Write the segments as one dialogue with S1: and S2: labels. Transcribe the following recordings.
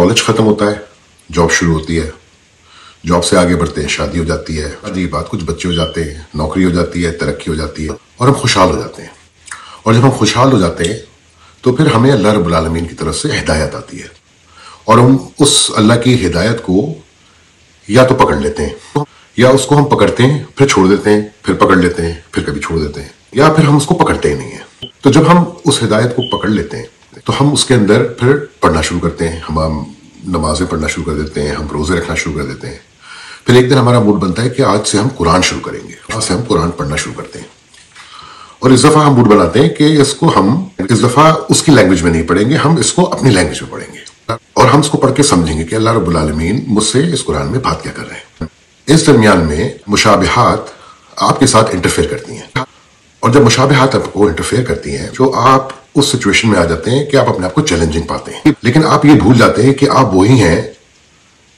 S1: College ख़त्म होता है, जॉब शुरू होती है, जॉब से आगे बढ़ते हैं, शादी हो जाती है, शादी के बाद कुछ बच्चे हो जाते हैं, नौकरी हो जाती है, तरक्की हो जाती है और हम खुशहाल हो जाते हैं। और जब हम खुशहाल हो जाते हैं तो फिर हमें अल्लाह रब्बुल आलमीन की तरफ से हिदायत आती है और हम उस अल्लाह की हिदायत को या तो पकड़ लेते हैं या उसको हम पकड़ते हैं फिर छोड़ देते हैं, फिर पकड़ लेते हैं, फिर कभी छोड़ देते हैं, या फिर हम उसको पकड़ते ही नहीं है। तो जब हम उस हिदायत को पकड़ लेते हैं तो हम उसके अंदर फिर पढ़ना शुरू करते हैं, हम नमाजें पढ़ना शुरू कर देते हैं, हम रोज़े रखना शुरू कर देते हैं। फिर एक दिन हमारा मूड बनता है कि आज से हम कुरान शुरू करेंगे, आज से हम कुरान पढ़ना शुरू करते हैं। और इस दफ़ा हम मूड बनाते हैं कि इसको हम इस दफ़ा उसकी लैंग्वेज में नहीं पढ़ेंगे, हम इसको अपनी लैंग्वेज में पढ़ेंगे और हम इसको पढ़ के समझेंगे कि अल्लाह रब्बुल आलमीन मुझसे इस कुरान में बात क्या कर रहे हैं। इस दरमियान में मुशाबिहात आपके साथ इंटरफेयर करती हैं और जब मुशाबिहात आपको इंटरफेयर करती हैं तो आप उस सिचुएशन में आ जाते हैं कि आप अपने आप को चैलेंजिंग पाते हैं, लेकिन आप ये भूल जाते हैं कि आप वही हैं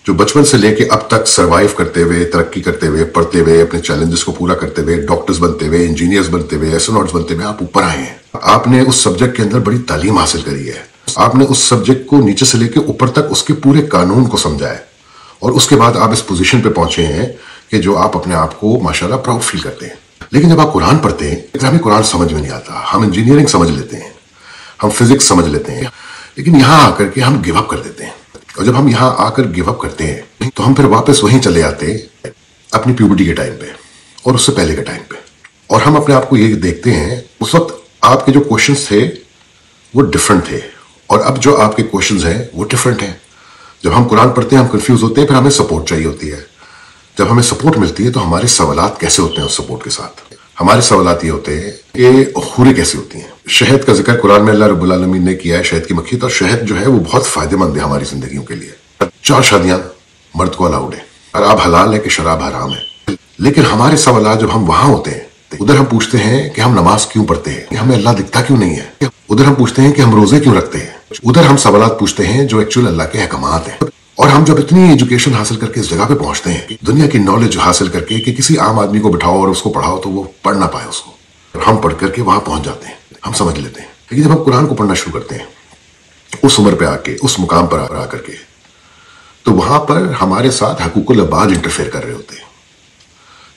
S1: जो बचपन से लेके अब तक सरवाइव करते हुए, तरक्की करते हुए, पढ़ते हुए, अपने चैलेंजेस को पूरा करते हुए, डॉक्टर्स बनते हुए, इंजीनियर्स बनते हुए, एस्ट्रोनॉट्स बनते हुए आप ऊपर आए हैं। आपने उस सब्जेक्ट के अंदर बड़ी तालीम हासिल करी है, आपने उस सब्जेक्ट को नीचे से लेके ऊपर तक उसके पूरे कानून को समझा है और उसके बाद आप इस पोजीशन पे पहुंचे हैं कि जो आप अपने आप को माशाल्लाह प्राउड फील करते हैं। लेकिन जब आप कुरान पढ़ते हैं तो हमें कुरान समझ में नहीं आता, हम इंजीनियरिंग समझ लेते हैं, हम फिजिक्स समझ लेते हैं, लेकिन यहाँ आकर के हम गिव अप कर देते हैं। और जब हम यहाँ आकर गिव अप करते हैं तो हम फिर वापस वहीं चले जाते हैं अपनी प्यूबर्टी के टाइम पे और उससे पहले के टाइम पे, और हम अपने आप को ये देखते हैं उस वक्त आपके जो क्वेश्चंस थे वो डिफरेंट थे और अब जो आपके क्वेश्चंस हैं वो डिफरेंट हैं। जब हम कुरान पढ़ते हैं हम कंफ्यूज होते हैं, फिर हमें सपोर्ट चाहिए होती है। जब हमें सपोर्ट मिलती है तो हमारे सवालात कैसे होते हैं उस सपोर्ट के साथ? हमारे सवालात ये होते हैं कि हुरें कैसे होती हैं। शहद का जिक्र कुरान में अल्लाह रब्बुल आलमीन ने किया है, शहद की मक्खी। तो शहद जो है वो बहुत फायदेमंद है हमारी जिंदगियों के लिए। 4 शादियां मर्द को अलाउड है, शराब हलाल है कि शराब हराम है। लेकिन हमारे सवालात जब हम वहां होते हैं उधर हम पूछते हैं कि हम नमाज क्यों पढ़ते हैं, हमें अल्लाह दिखता क्यों नहीं है। उधर हम पूछते हैं कि हम रोजे क्यों रखते हैं। उधर हम सवालात पूछते हैं जो एक्चुअल अल्लाह के अहकामात हैं। और हम जब इतनी एजुकेशन हासिल करके इस जगह पे पहुंचते हैं, दुनिया की नॉलेज हासिल करके कि किसी आम आदमी को बिठाओ और उसको पढ़ाओ तो वो पढ़ ना पाए उसको, और हम पढ़ करके वहां पहुंच जाते हैं, हम समझ लेते हैं। लेकिन जब हम कुरान को पढ़ना शुरू करते हैं उस उम्र पे आके, उस मुकाम पर आकर के, तो वहां पर हमारे साथ हकूकुल अबाद इंटरफेयर कर रहे होते हैं,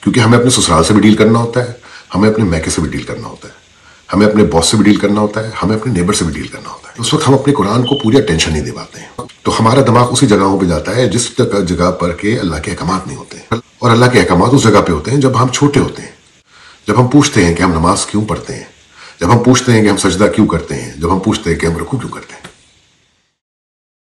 S1: क्योंकि हमें अपने ससुराल से भी डील करना होता है, हमें अपने मैके से भी डील करना होता है, हमें अपने बॉस से भी डील करना होता है, हमें अपने नेबर से भी डील करना होता है। उस वक्त हम अपने कुरान को पूरी अटेंशन नहीं दे पाते हैं, तो हमारा दिमाग उसी जगहों पे जाता है जिस जगह पर के अल्लाह के अहकामात नहीं होते। और अल्लाह के अहकामात उस जगह पे होते हैं जब हम छोटे होते हैं, जब हम पूछते हैं कि हम नमाज क्यों पढ़ते हैं, जब हम पूछते हैं कि हम सजदा क्यों करते हैं, जब हम पूछते हैं कि हम रुकू क्यों करते हैं।